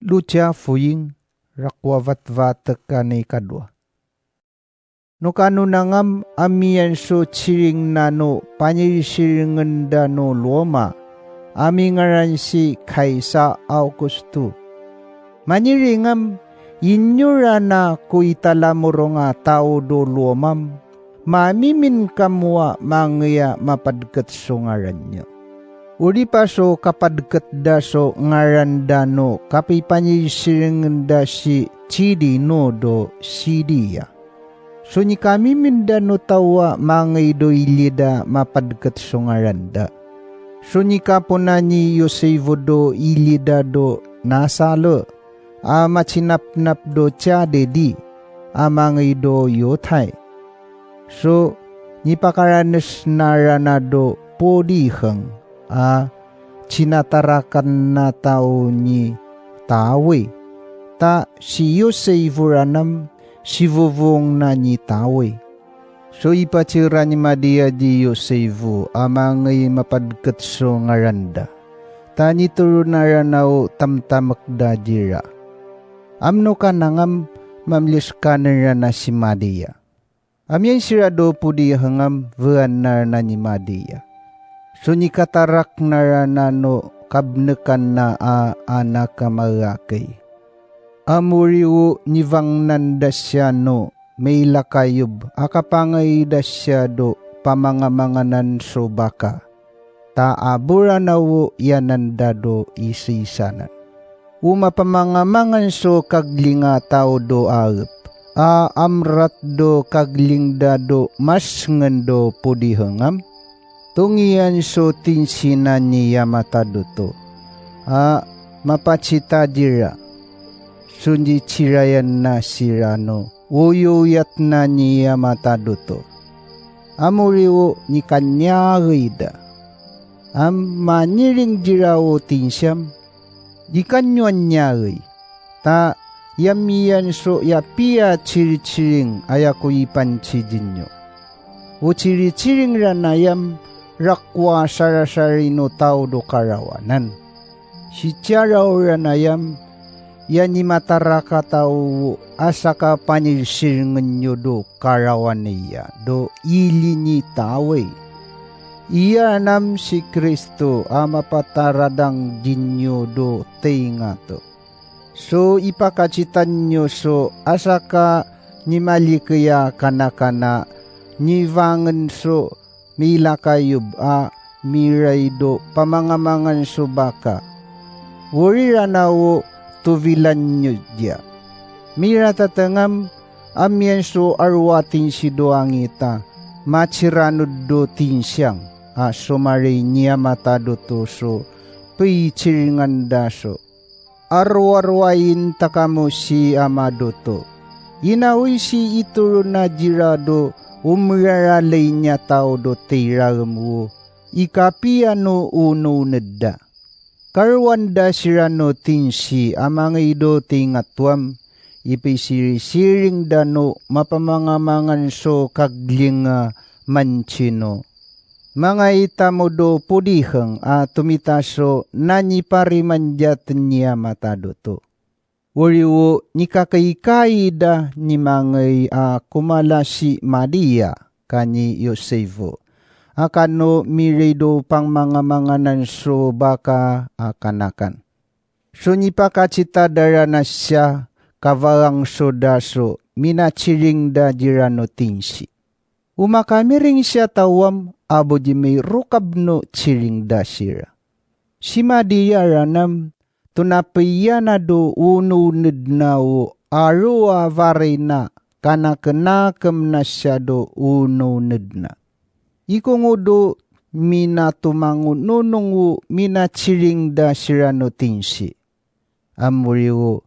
Lucia fuying rakwavat-vatek kanay kadwa. No kanu nangam amiyan so chiring nano panyisiringan dano luoma. Ami ngaran si Kaisa Augusto. Maniringam inyurana ku italamuro nga tao do luomam. Mamimin kamwa mangya mapadket so ngaran nyo. Uri pa so kapadket da so ngaran dano kapi panyisiringan da si Chidi no do Sidia. So ni kami mindano tawa mangay do ilida mapadket so ngaran da. Sunika po na ni Yosevo do ilida do nasalo, machinap-nap do tiyade di, amangay do yotay. So, nipakaranas narana do podihang, chinatarakan na tao ni tawe. Ta si Yosevo ranam, si vuvong na ni tawe. So ipachira ni Madia di Yosevo amangay mapadket so ngaranda. Tani turo naranaw tamtamak da jira. Amno ka nangam mamlis ka na si Madia. Amyan sirado po di hangam vuan na ni Madia. So ni katarak naranano kabnekan na anak kamalakay. Amuriwo ni vang nandasyano may lakayub, akapangay dasyado pamangamanganan so baka. Taabura na wo yanandado isisanan. Umapamangamangan so kaglinga tao do arep. Amrat do kagling dado mas ngendo pudihengam. Tungian so tinsinan niya mataduto. Mapacita dira. Sundi chirayan na sirano. Uyuyat na niya mataduto. Amuriwo ni kanyarida. Maniring jirawo tinsyam. Di kanyuan nyari. Ta yamiyan so yapia chiri-chiring ayako ipanchidinyo. O chiri-chiring ranayam rakwa sarasari no tao do karawanan. Si tiaraw ranayam yan ni mataraka tao asaka panilsiringan nyo do karawan niya do ili ni tawe. Iya nam si Kristo mapataradang jinyo do tingato. So ipakacitan nyo so asaka ni malikaya kanakana ni vangan so milakayub miray do pamangamangan so baka. Wurira na wo tuvilan nyo dia. Mira tatangam amyan so arwatin si doangita machiranod do tinsyang sumari niya matado to so pichiringan daso. Arwarwain takamo si amado to. Inawi si ituro na jirado umraralay niya tao do teiragamu ikapiano uno nedda. Karwanda sirano tinsi amangay do tingatwam ipisiri-siring dano mapamangamangan so kagling manchino. Mga itamo do pudihang tumitaso nani parimanjat niya matado to. Wariwo ni kakaykaida ni mangay kumala si Madia kani Yosevo. Akano miredo pang mga manganan so baka kanakan. So nipakacita dara na siya kawalang so daso minachiring da jirano tinsi. Umakamiring siya tawam abo di may rukabno chiring da sira. Si Madia ranam tunapiyana do ununid na o arua varena kanakanakam na siya do ununid na. Ikungudo mina tumangun nunungu mina chiring da sirano tinsi. Amuriwo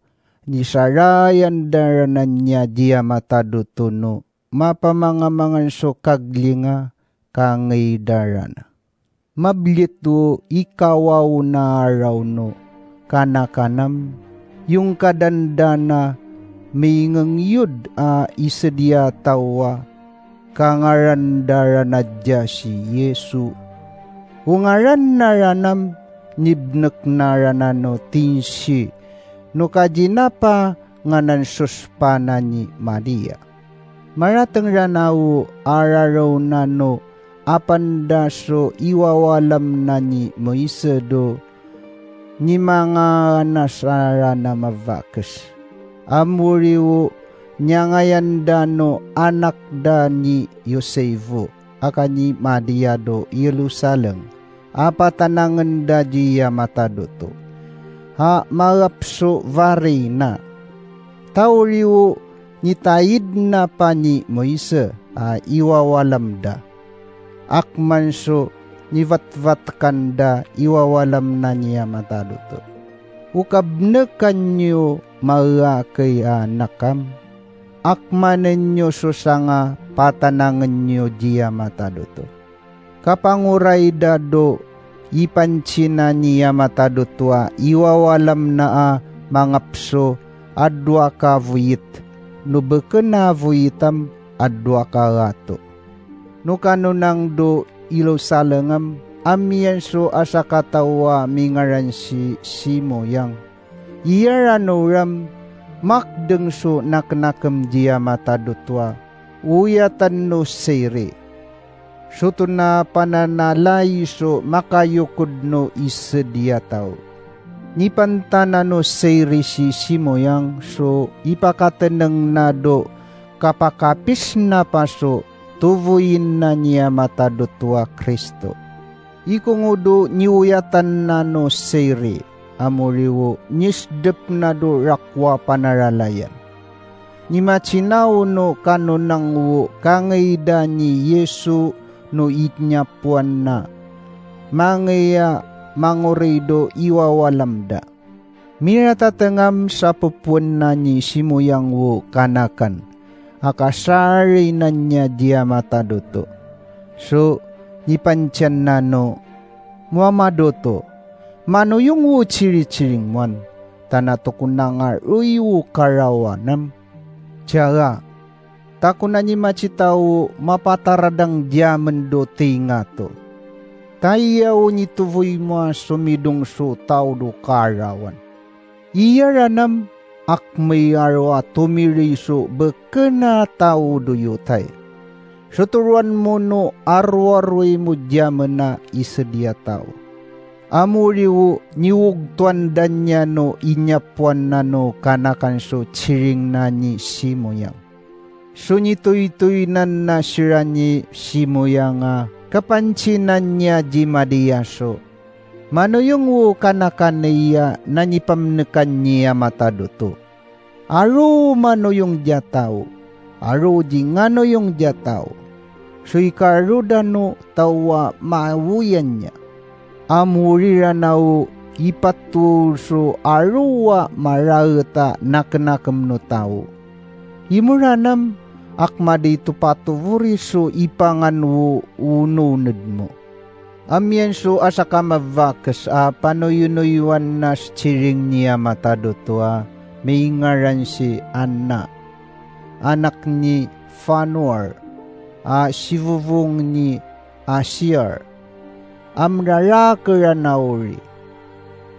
ni sarayan daranan niya dia matadutuno mapamangamangan so kaglinga kangay darana. Mablito ikawaw na araw no kanakanam yung kadandana may ngangyud isadya tawa kangaran daranadya si Yesu. Ungaran naranam nibnek naranano tinsi no kajinapa nganan suspana ni Maria. Marateng ranaw araraw na no apanda so iwawalam na ni Moise do ni mga nasara na mavakas. Amuriwo nyangayanda no anak da ni Yosefu aka ni Maria do Yerusalem. Apatanangan da jiya matadoto. Ha marapso vari na. Tauriwo nitayid na pa ni Moise iwawalam da. Akman so nivatvat kanda iwawalam na niya matadoto. Ukabnekan nyo marakay nakam. Akmanen nyo so sanga patanangan nyo jiya matadoto. Kapanguray dado ipansina niya matadotwa iwawalam na mangapso adwa ka vuyit no bekena vuyitam adwa ka rato. No kanunang do ilo salangam amiyan so asa katawa mingaran si Simoyang. Iyaranoram makdeng so naknakam dia matadotwa uyatan no sere. Suto na pananalay so makayukod no isadia tao. Nipantana no sere si Simoyang so ipakateneng na do kapakapis na paso tuvuyin na niya matadotwa Kristo. Ikungudo niuyatan na no sere amuriwo nisdep na do rakwa panaralayan. Ni machinaw no kanunang wo kangayda ni Yesu no itnyapuan na mangaya mangorido iwawalamda. Miratatengam sa pupuan na ni Simoyang wo kanakan akasari na niya dia matadoto. So nipansyan na no muamadoto mano yung wo chiri-chiring man tanatokunangar uiwo karawanam. Tiyaga takuna ni macitaw mapataradang diamen do tingato. Tayaw ni tuvoy mo sumidong so tao do karawan. Iyaranam akmay arwa tumiri so bekena tao do yutay. Suturuan mo no arwarwe mo diamen na isadia tao. Amuriwo niwugtuan dan niya no inyapuan na no kanakan so chiring na ni Simoyang. So nitoy-toy nan na sira ni Simoyang kapansinan niya di Maria so. Mano yung wo kanakan niya nanipamnekan niya matadoto. Aro mano yung jatao. Aro di ngano yung jatao. So ikaruda no tawa mawuyan niya. Amurira nao ipatul so aruwa marauta naknakam no tao. Imuranam akmadi tupatuvuri so ipangan wo ununod mo. Amyan so asaka mavakas panoyunoyuan na chiring niya matadotwa may ngaran si Anna. Anak ni Fanuar, sivuvong ni Asiar. Amrara nauri.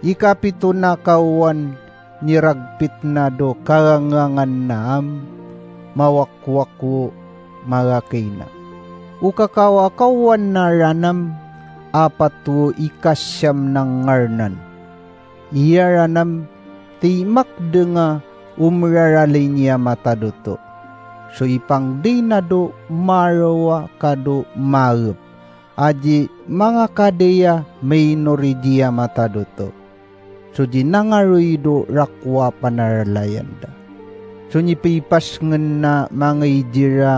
Ikapito na kawan niragpit na do karangangan na mawakwako marakay na. Ukakawa kawan na ranam apatu ikasyam ng ngarnan. Iya ranam timak denga umraralay niya matadoto. So ipang di na do marawa kado marup. Aji mga kadeya may noridia matadoto. So di nangaruido rakwa panaralayanda. So nipipas ngen na mga idira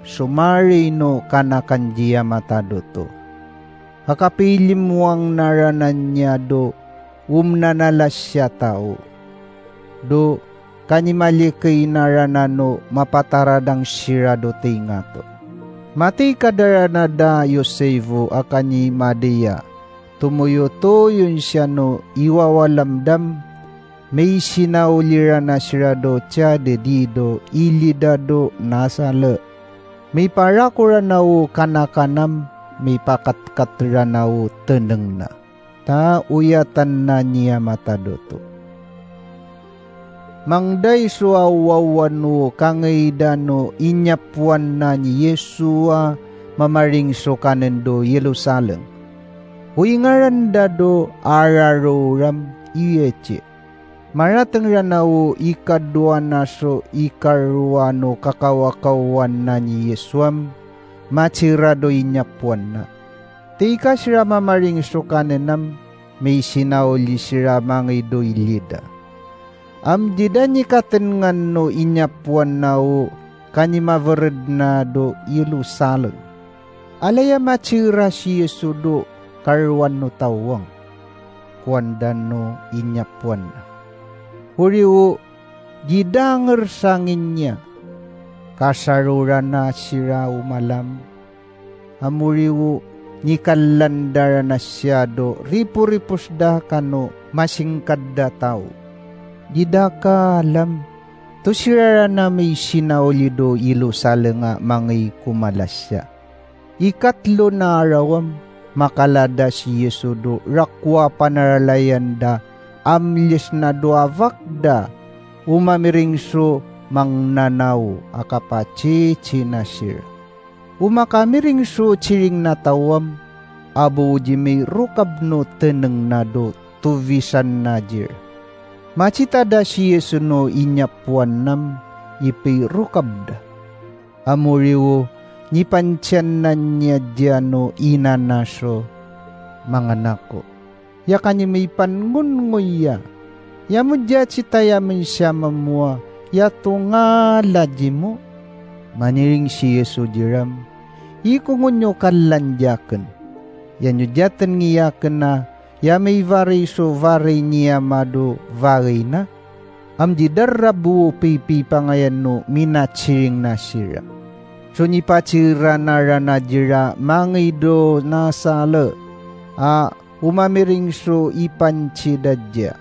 sumari no kanakan diya matadoto. Hakapilim wang naranan niya do umnanalas siya tao. Do kanimalikay naranano mapataradang sirado tingato. Mati kadarana da Yosefu akani Maria, tumuyo yun siya no iwawalamdam, may sinaulira na sirado tiya dedido ilidado nasala. May parakura na o kanakanam, may pakatkatra na o teneng na. Ta uyatan na niya matadoto. Mangday so awawano kangaydano inyapuan na ni Yesua mamaring so kanendo Yerusalem. Huingaranda do araro ram iyeche. Maratang ranao ikadwa na so ikaruano kakawakawan na ni Yesuam machirado inyapuan na. Tika sira mamaring so kanenam may sinaoli sira mangido ilida. Amjida ni katengan no inyapuan nao kanimavered na do Yerusalem. Alaya machira si Yesu do karuan no tawang. Kuandan no inyapuan na. Huriwo jidanger sangin niya. Kasarura na sira umalam. Amuriwo nikalandara na siya do ripu-ripus da kano masingkad da tao. Jida ka alam, to sirara na may sinauli do Yerusalem nga mangay kumalasya. Ikatlo na arawam, makalada si Yesu do rakwa panaralayan da, amlis na do avakda, umamiring so mangnanaw akapachi chinasir. Umakamiring so chiring natawam, abo jimi rukab no teneng na do tuvisan najir. Macita da si Yesu no inyapuan nam ipi rukabda. Amuriwo nipansyan na niya diyano inanaso mga nako. Ya kanyi may pangunguya. Ya mo dya citaya man siya mamua. Ya tunga laji mo. Maniring si Yesu diram. Ikungunyo kalandyakan. Yan yu dyaten ngiyakan na. Ya may vari so vari niya mado vari na. Amdi darabu pipi pangayan no minachiring nasira. So nipachira na ranajira mangido nasala. Umamiring so ipanchidadya.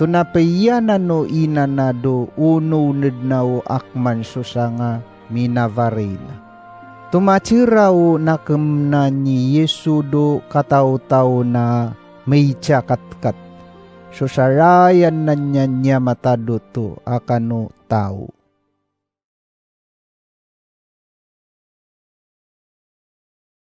Tunapayanan no inanado ununid na o akman so sanga minavari na. Tumachiraw nakam na ni Yesu do kataw-taw na may tsakat-kat. So sarayan na niya matado to akano tao.